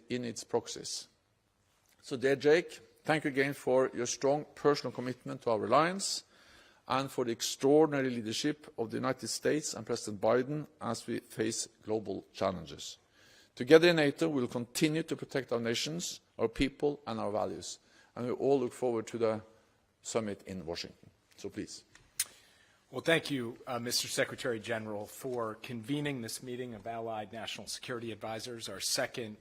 in its proxies. So, dear Jake, thank you again for your strong personal commitment to our alliance and for the extraordinary leadership of the United States and President Biden as we face global challenges. Together in NATO, we will continue to protect our nations, our people and our values. And we all look forward to the summit in Washington. So please. Well, thank you, Mr. Secretary General, for convening this meeting of Allied National Security Advisors, our second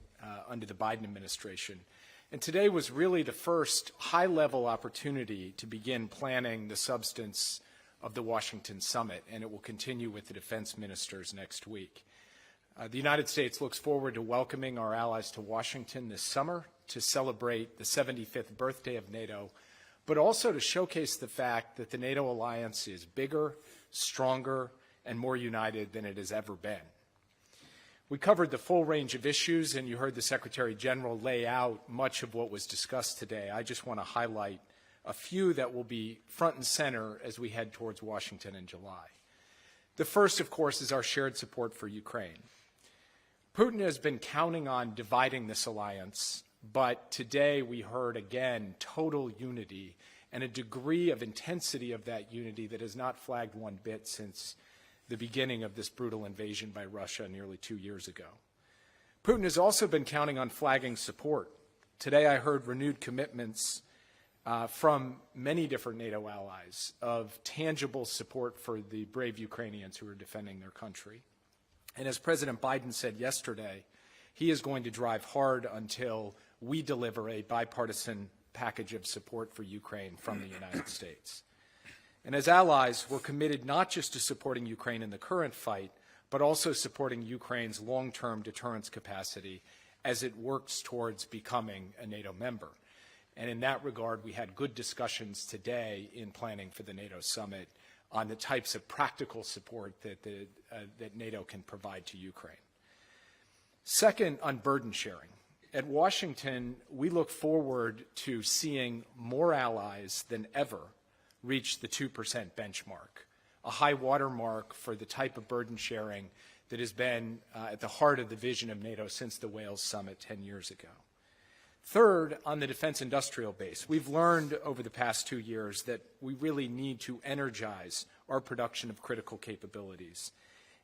under the Biden administration. And today was really the first high-level opportunity to begin planning the substance of the Washington summit, and it will continue with the defense ministers next week. The United States looks forward to welcoming our allies to Washington this summer to celebrate the 75th birthday of NATO, but also to showcase the fact that the NATO alliance is bigger, stronger, and more united than it has ever been. We covered the full range of issues, and you heard the Secretary General lay out much of what was discussed today. I just want to highlight a few that will be front and center as we head towards Washington in July. The first, of course, is our shared support for Ukraine. Putin has been counting on dividing this alliance, but today we heard again total unity and a degree of intensity of that unity that has not flagged one bit since the beginning of this brutal invasion by Russia nearly 2 years ago. Putin has also been counting on flagging support. Today I heard renewed commitments from many different NATO allies of tangible support for the brave Ukrainians who are defending their country. And as President Biden said yesterday, he is going to drive hard until we deliver a bipartisan package of support for Ukraine from the United States. And as allies, we're committed not just to supporting Ukraine in the current fight, but also supporting Ukraine's long-term deterrence capacity as it works towards becoming a NATO member. And in that regard, we had good discussions today in planning for the NATO summit on the types of practical support that NATO can provide to Ukraine. Second, on burden sharing. At Washington, we look forward to seeing more allies than ever reach the 2% benchmark, a high water mark for the type of burden sharing that has been at the heart of the vision of NATO since the Wales summit 10 years ago. Third, on the defense industrial base, we've learned over the past 2 years that we really need to energize our production of critical capabilities.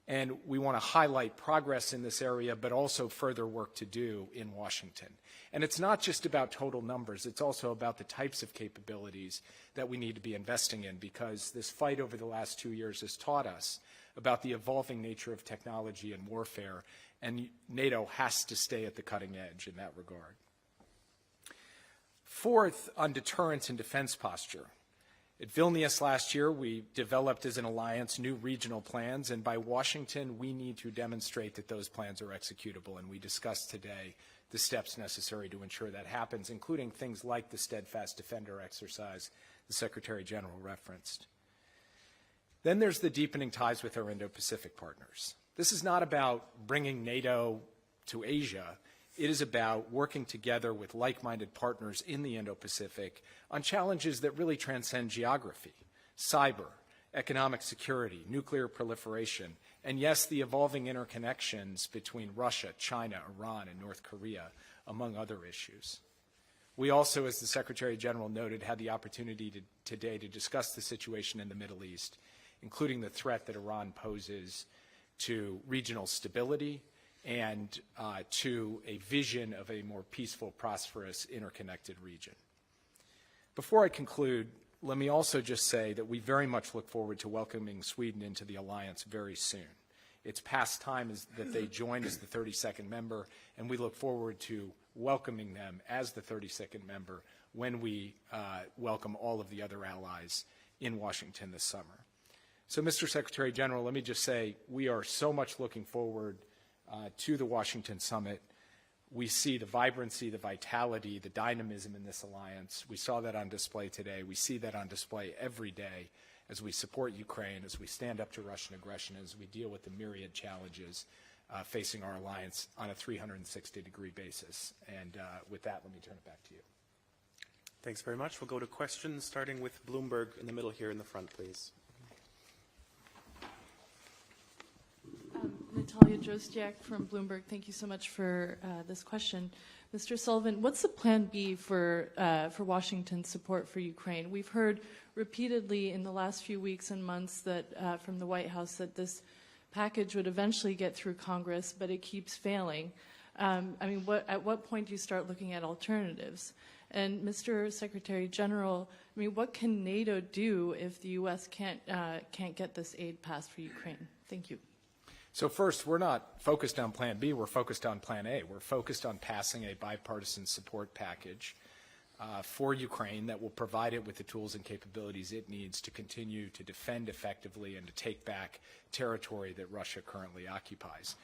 And we want to highlight progress in this area, but also further work to do in Washington. And it's not just about total numbers, it's also about the types of capabilities that we need to be investing in, because this fight over the last 2 years has taught us about the evolving nature of technology and warfare, and NATO has to stay at the cutting edge in that regard. Fourth, on deterrence and defense posture. At Vilnius last year, we developed as an alliance new regional plans, and by Washington, we need to demonstrate that those plans are executable, and we discussed today the steps necessary to ensure that happens, including things like the Steadfast Defender exercise the Secretary General referenced. Then there's the deepening ties with our Indo-Pacific partners. This is not about bringing NATO to Asia. It is about working together with like-minded partners in the Indo-Pacific on challenges that really transcend geography, cyber, economic security, nuclear proliferation, and yes, the evolving interconnections between Russia, China, Iran, and North Korea, among other issues. We also, as the Secretary General noted, had the opportunity today to discuss the situation in the Middle East, including the threat that Iran poses to regional stability and to a vision of a more peaceful, prosperous, interconnected region. Before I conclude, let me also just say that we very much look forward to welcoming Sweden into the alliance very soon. It's past time that they join as the 32nd member, and we look forward to welcoming them as the 32nd member when we welcome all of the other allies in Washington this summer. So, Mr. Secretary General, let me just say we are so much looking forward to the Washington summit. We see the vibrancy, the vitality, the dynamism in this alliance. We saw that on display today. We see that on display every day as we support Ukraine, as we stand up to Russian aggression, as we deal with the myriad challenges facing our alliance on a 360-degree basis. And with that, let me turn it back to you. Thanks very much. We'll go to questions, starting with Bloomberg in the middle here in the front, please. Natalia Drozdyak from Bloomberg. Thank you so much for this question. Mr. Sullivan, what's the plan B for Washington's support for Ukraine? We've heard repeatedly in the last few weeks and months that from the White House that this package would eventually get through Congress, but it keeps failing. I mean, at what point do you start looking at alternatives? And Mr. Secretary General, I mean, what can NATO do if the U.S. can't get this aid passed for Ukraine? Thank you. So first, we're not focused on Plan B, we're focused on Plan A. We're focused on passing a bipartisan support package for Ukraine that will provide it with the tools and capabilities it needs to continue to defend effectively and to take back territory that Russia currently occupies.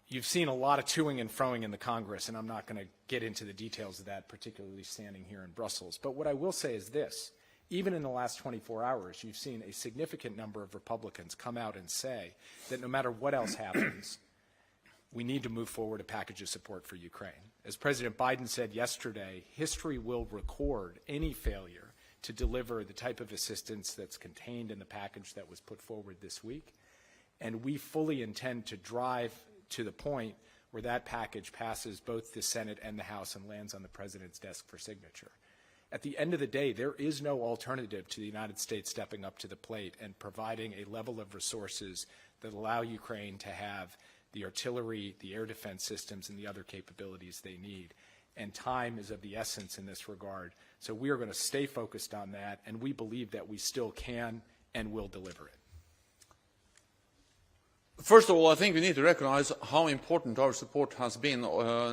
You've seen a lot of toing and froing in the Congress, and I'm not going to get into the details of that, particularly standing here in Brussels. But what I will say is this. Even in the last 24 hours, you've seen a significant number of Republicans come out and say that no matter what else happens, we need to move forward a package of support for Ukraine. As President Biden said yesterday, history will record any failure to deliver the type of assistance that's contained in the package that was put forward this week. And we fully intend to drive to the point where that package passes both the Senate and the House and lands on the President's desk for signature. At the end of the day, there is no alternative to the United States stepping up to the plate and providing a level of resources that allow Ukraine to have the artillery, the air defense systems, and the other capabilities they need. And time is of the essence in this regard. So we are going to stay focused on that, and we believe that we still can and will deliver it. First of all, I think we need to recognize how important our support has been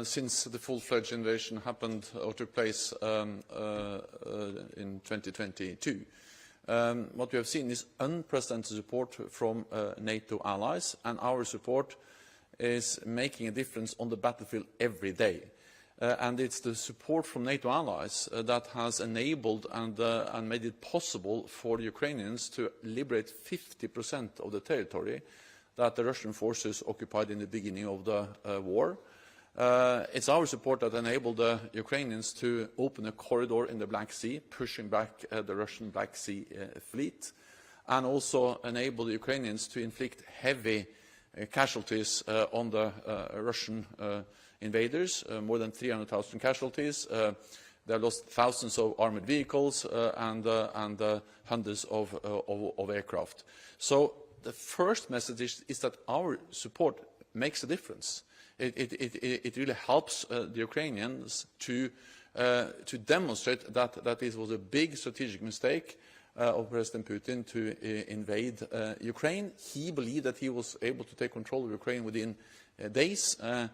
since the full-fledged invasion happened or took place in 2022. What we have seen is unprecedented support from NATO allies, and our support is making a difference on the battlefield every day. And it's the support from NATO allies that has enabled and made it possible for the Ukrainians to liberate 50% of the territory that the Russian forces occupied in the beginning of the war. It's our support that enabled the Ukrainians to open a corridor in the Black Sea, pushing back the Russian Black Sea fleet, and also enabled the Ukrainians to inflict heavy casualties on the Russian invaders, more than 300,000 casualties. They lost thousands of armored vehicles and hundreds of aircraft. So the first message is that our support makes a difference. It really helps the Ukrainians to demonstrate that this was a big strategic mistake of President Putin to invade Ukraine. He believed that he was able to take control of Ukraine within days. And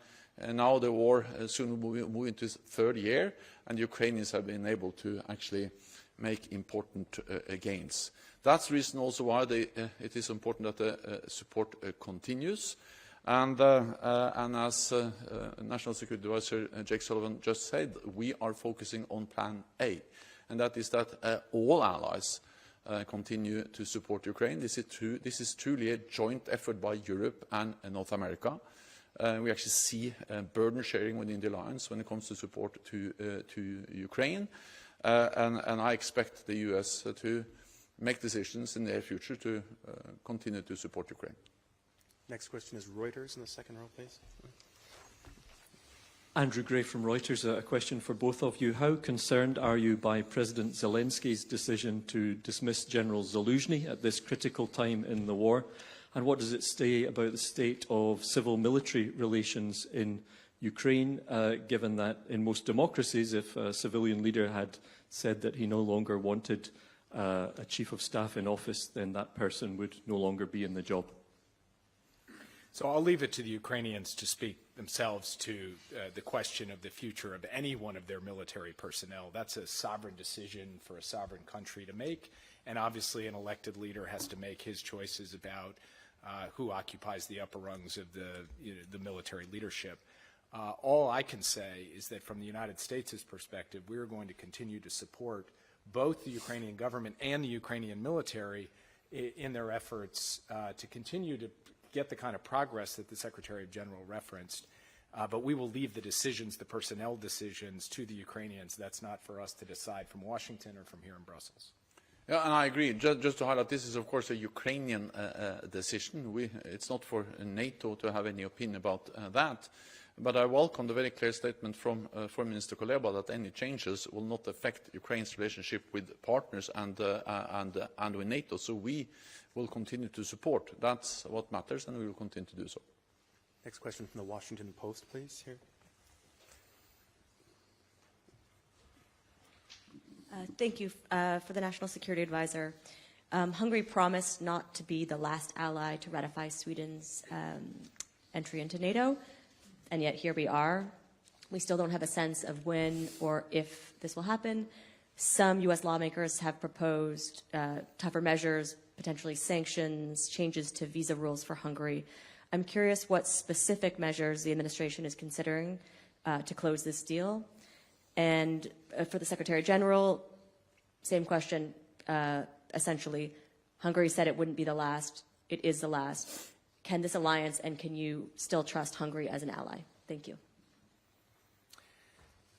now the war soon will move into its third year, and the Ukrainians have been able to actually make important gains. That's the reason also why it is important that the support continues. And as National Security Adviser Jake Sullivan just said, we are focusing on Plan A, and that is that all allies continue to support Ukraine. This is truly a joint effort by Europe and North America. We actually see burden sharing within the alliance when it comes to support to Ukraine, and I expect the U.S. to make decisions in the near future to continue to support Ukraine. Next question is Reuters in the second row, please. Andrew Gray from Reuters. A question for both of you. How concerned are you by President Zelensky's decision to dismiss General Zaluzhny at this critical time in the war? And what does it say about the state of civil-military relations in Ukraine, given that in most democracies, if a civilian leader had said that he no longer wanted a chief of staff in office, then that person would no longer be in the job? So I'll leave it to the Ukrainians to speak themselves to the question of the future of any one of their military personnel. That's a sovereign decision for a sovereign country to make, and obviously an elected leader has to make his choices about who occupies the upper rungs of the military leadership. All I can say is that from the United States' perspective, we are going to continue to support both the Ukrainian government and the Ukrainian military in their efforts to continue to get the kind of progress that the Secretary General referenced, but we will leave the decisions, the personnel decisions, to the Ukrainians. That's not for us to decide from Washington or from here in Brussels. Yeah, and I agree. Just to highlight, this is of course a Ukrainian decision. It's not for NATO to have any opinion about that. But I welcome the very clear statement from Foreign Minister Kuleba that any changes will not affect Ukraine's relationship with partners and with NATO. So we will continue to support. That's what matters, and we will continue to do so. Next question from the Washington Post, please. Here. Thank you for the National Security Advisor. Hungary promised not to be the last ally to ratify Sweden's entry into NATO, and yet here we are. We still don't have a sense of when or if this will happen. Some U.S. lawmakers have proposed tougher measures, potentially sanctions, changes to visa rules for Hungary. I'm curious what specific measures the administration is considering to close this deal. And for the Secretary General, same question, essentially. Hungary said it wouldn't be the last. It is the last. Can this alliance, and can you still trust Hungary as an ally? Thank you.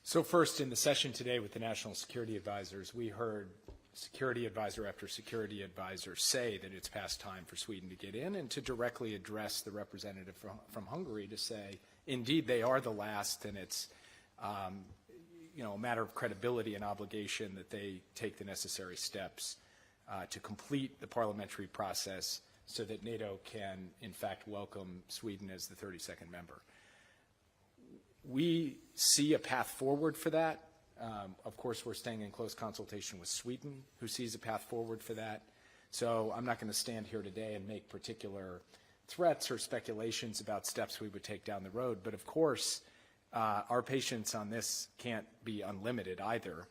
So first, in the session today with the National Security Advisors, we heard security advisor after security advisor say that it's past time for Sweden to get in, and to directly address the representative from Hungary to say, indeed, they are the last, and it's a matter of credibility and obligation that they take the necessary steps to complete the parliamentary process so that NATO can, in fact, welcome Sweden as the 32nd member. We see a path forward for that. Of course, we're staying in close consultation with Sweden, who sees a path forward for that. So I'm not going to stand here today and make particular threats or speculations about steps we would take down the road. But of course, our patience on this can't be unlimited either.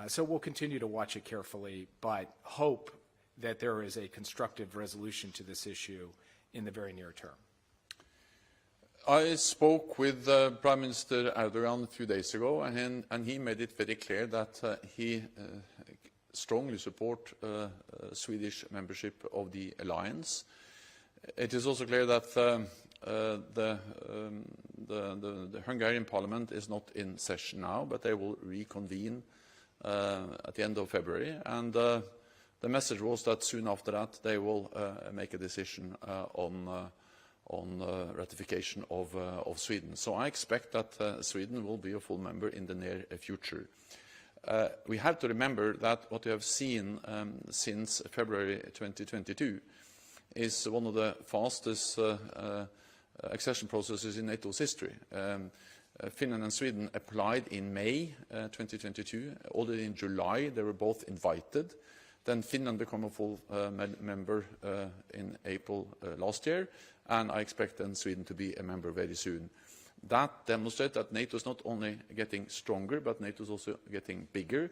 So we'll continue to watch it carefully, but hope that there is a constructive resolution to this issue in the very near term. I spoke with Prime Minister Erdogan a few days ago, and he made it very clear that he strongly supports Swedish membership of the alliance. It is also clear that the Hungarian Parliament is not in session now, but they will reconvene at the end of February. And the message was that soon after that they will make a decision on ratification of Sweden. So I expect that Sweden will be a full member in the near future. We have to remember that what we have seen since February 2022 is one of the fastest accession processes in NATO's history. Finland and Sweden applied in May 2022. Already in July, they were both invited. Then Finland became a full member in April last year, and I expect then Sweden to be a member very soon. That demonstrates that NATO is not only getting stronger, but NATO is also getting bigger.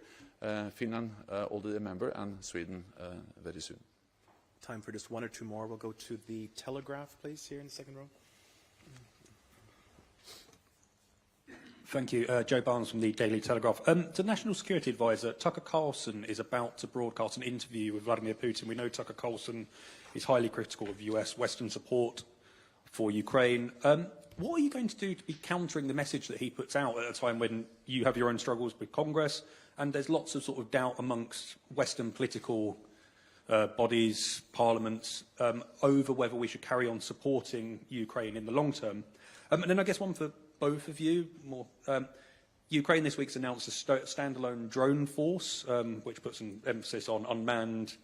Finland already a member, and Sweden very soon. Time for just one or two more. We'll go to the Telegraph, please, here in the second row. Thank you. Joe Barnes from the Daily Telegraph. To National Security Advisor, Tucker Carlson is about to broadcast an interview with Vladimir Putin. We know Tucker Carlson is highly critical of US Western support for Ukraine. What are you going to do to be countering the message that he puts out at a time when you have your own struggles with Congress and there's lots of sort of doubt amongst Western political bodies, parliaments, over whether we should carry on supporting Ukraine in the long term? And then I guess one for both of you. Ukraine this week's announced a standalone drone force, which puts an emphasis on unmanned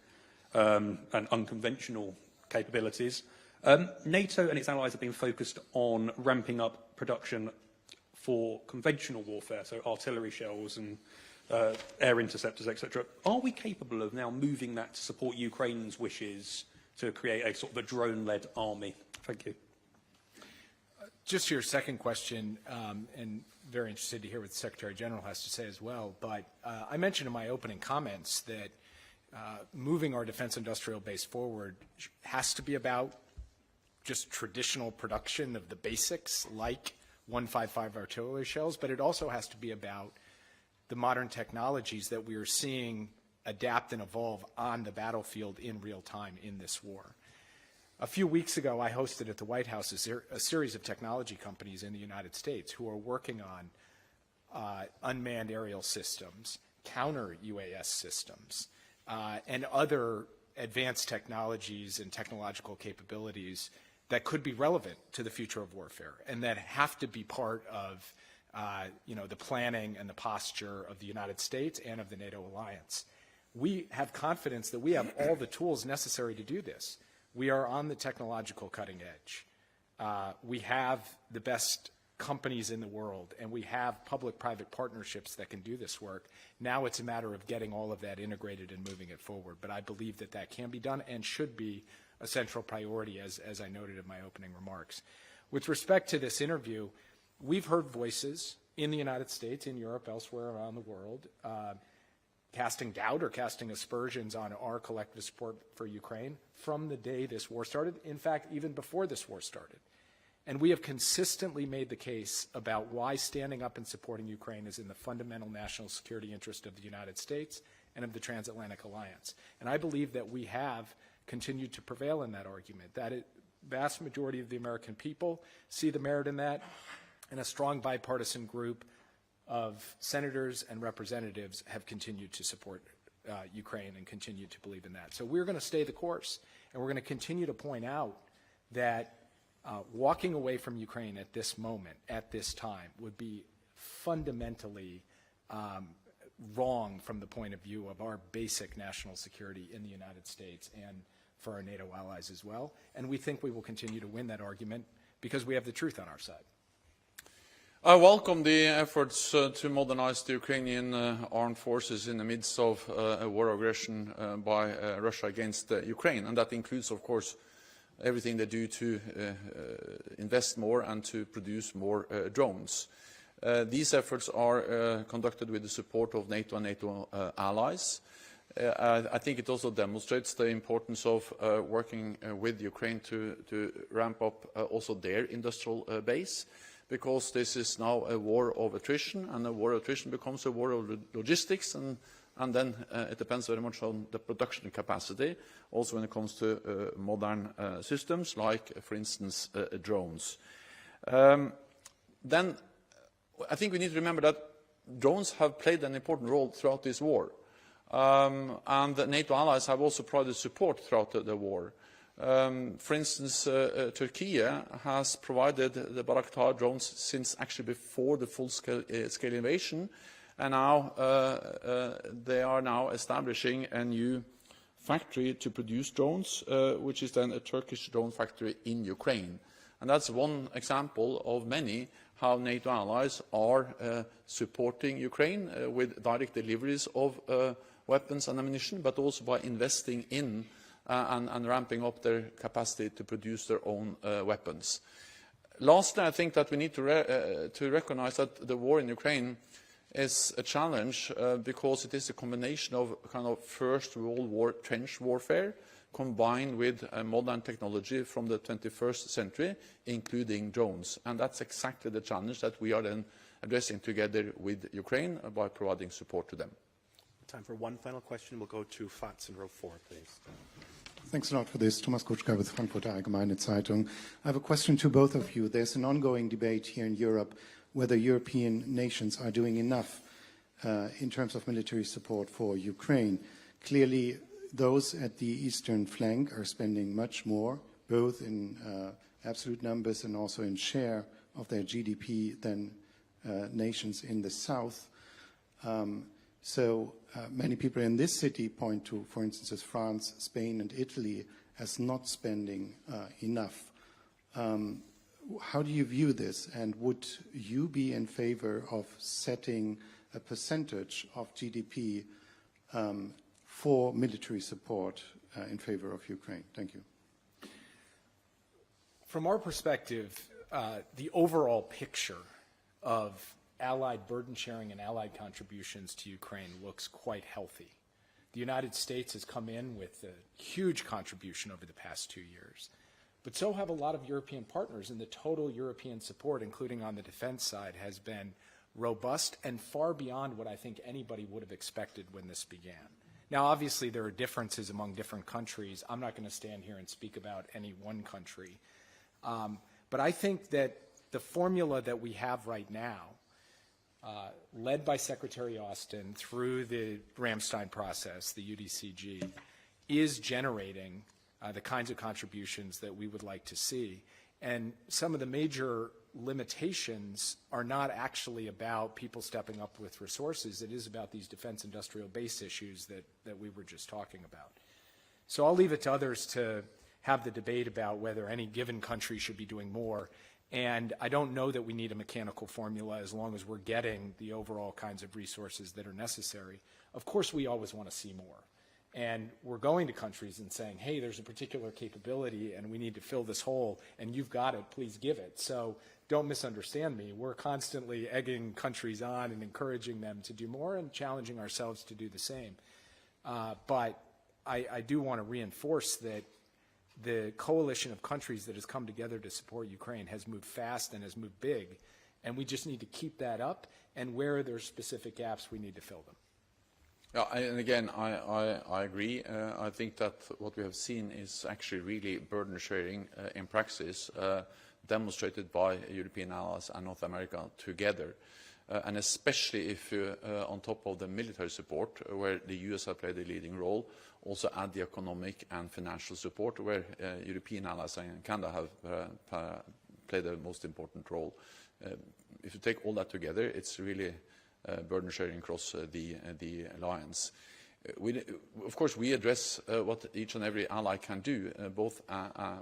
and unconventional capabilities. NATO and its allies have been focused on ramping up production for conventional warfare, so artillery shells and air interceptors, etc. Are we capable of now moving that to support Ukraine's wishes to create a sort of a drone-led army? Thank you. Just to your second question, and very interested to hear what the Secretary General has to say as well, but I mentioned in my opening comments that moving our defense industrial base forward has to be about just traditional production of the basics like 155 artillery shells, but it also has to be about the modern technologies that we are seeing adapt and evolve on the battlefield in real time in this war. A few weeks ago, I hosted at the White House a series of technology companies in the United States who are working on unmanned aerial systems, counter-UAS systems, and other advanced technologies and technological capabilities that could be relevant to the future of warfare and that have to be part of the planning and the posture of the United States and of the NATO alliance. We have confidence that we have all the tools necessary to do this. We are on the technological cutting edge. We have the best companies in the world, and we have public-private partnerships that can do this work. Now it's a matter of getting all of that integrated and moving it forward. But I believe that that can be done and should be a central priority, as I noted in my opening remarks. With respect to this interview, we've heard voices in the United States, in Europe, elsewhere around the world, casting doubt or casting aspersions on our collective support for Ukraine from the day this war started, in fact, even before this war started. And we have consistently made the case about why standing up and supporting Ukraine is in the fundamental national security interest of the United States and of the transatlantic alliance. And I believe that we have continued to prevail in that argument, that the vast majority of the American people see the merit in that, and a strong bipartisan group of senators and representatives have continued to support Ukraine and continue to believe in that. So we're going to stay the course, and we're going to continue to point out that walking away from Ukraine at this moment, at this time, would be fundamentally wrong from the point of view of our basic national security in the United States and for our NATO allies as well. And we think we will continue to win that argument because we have the truth on our side. I welcome the efforts to modernize the Ukrainian armed forces in the midst of a war aggression by Russia against Ukraine. And that includes, of course, everything they do to invest more and to produce more drones. These efforts are conducted with the support of NATO and NATO allies. I think it also demonstrates the importance of working with Ukraine to ramp up also their industrial base, because this is now a war of attrition, and a war of attrition becomes a war of logistics, and then it depends very much on the production capacity, also when it comes to modern systems, like, for instance, drones. Then I think we need to remember that drones have played an important role throughout this war, and the NATO allies have also provided support throughout the war. For instance, Turkey has provided the Bayraktar drones since actually before the full-scale invasion, and now they are now establishing a new factory to produce drones, which is then a Turkish drone factory in Ukraine. And that's one example of many how NATO allies are supporting Ukraine with direct deliveries of weapons and ammunition, but also by investing in and ramping up their capacity to produce their own weapons. Lastly, I think that we need to recognize that the war in Ukraine is a challenge because it is a combination of kind of First World War trench warfare combined with modern technology from the 21st century, including drones. And that's exactly the challenge that we are then addressing together with Ukraine by providing support to them. Time for one final question. We'll go to Fats in row 4, please. Thanks a lot for this. Thomas Kutschka with Frankfurter Allgemeine Zeitung. I have a question to both of you. There's an ongoing debate here in Europe whether European nations are doing enough in terms of military support for Ukraine. Clearly, those at the eastern flank are spending much more, both in absolute numbers and also in share of their GDP than nations in the south. So many people in this city point to, for instance, as France, Spain, and Italy as not spending enough. How do you view this, and would you be in favor of setting a percentage of GDP for military support in favor of Ukraine? Thank you. From our perspective, the overall picture of Allied burden sharing and Allied contributions to Ukraine looks quite healthy. The United States has come in with a huge contribution over the past 2 years, but so have a lot of European partners, and the total European support, including on the defense side, has been robust and far beyond what I think anybody would have expected when this began. Now, obviously, there are differences among different countries. I'm not going to stand here and speak about any one country. But I think that the formula that we have right now led by Secretary Austin through the Ramstein process, the UDCG, is generating the kinds of contributions that we would like to see. And some of the major limitations are not actually about people stepping up with resources. It is about these defense industrial base issues that we were just talking about. So I'll leave it to others to have the debate about whether any given country should be doing more. And I don't know that we need a mechanical formula as long as we're getting the overall kinds of resources that are necessary. Of course, we always want to see more. And we're going to countries and saying, hey, there's a particular capability and we need to fill this hole and you've got it, please give it. So don't misunderstand me. We're constantly egging countries on and encouraging them to do more and challenging ourselves to do the same. But I do want to reinforce that the coalition of countries that has come together to support Ukraine has moved fast and has moved big, and we just need to keep that up, and where there's specific gaps, we need to fill them. Yeah, and again, I agree. I think that what we have seen is actually really burden sharing in practice, demonstrated by European allies and North America together. And especially if on top of the military support, where the US have played a leading role, also add the economic and financial support, where European allies and Canada have played the most important role. If you take all that together, it's really burden sharing across the alliance. Of course, we address what each and every ally can do, both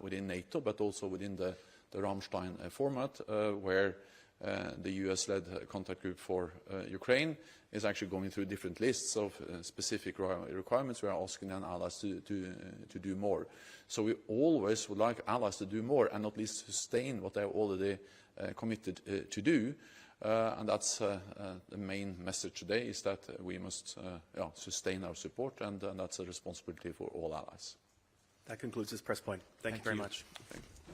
within NATO, but also within the Ramstein format, where the US-led contact group for Ukraine is actually going through different lists of specific requirements. We are asking then allies to do more. So we always would like allies to do more and not least sustain what they are already committed to do. And that's the main message today, is that we must sustain our support, and that's a responsibility for all allies. That concludes this press point. Thank you very much. Thank you.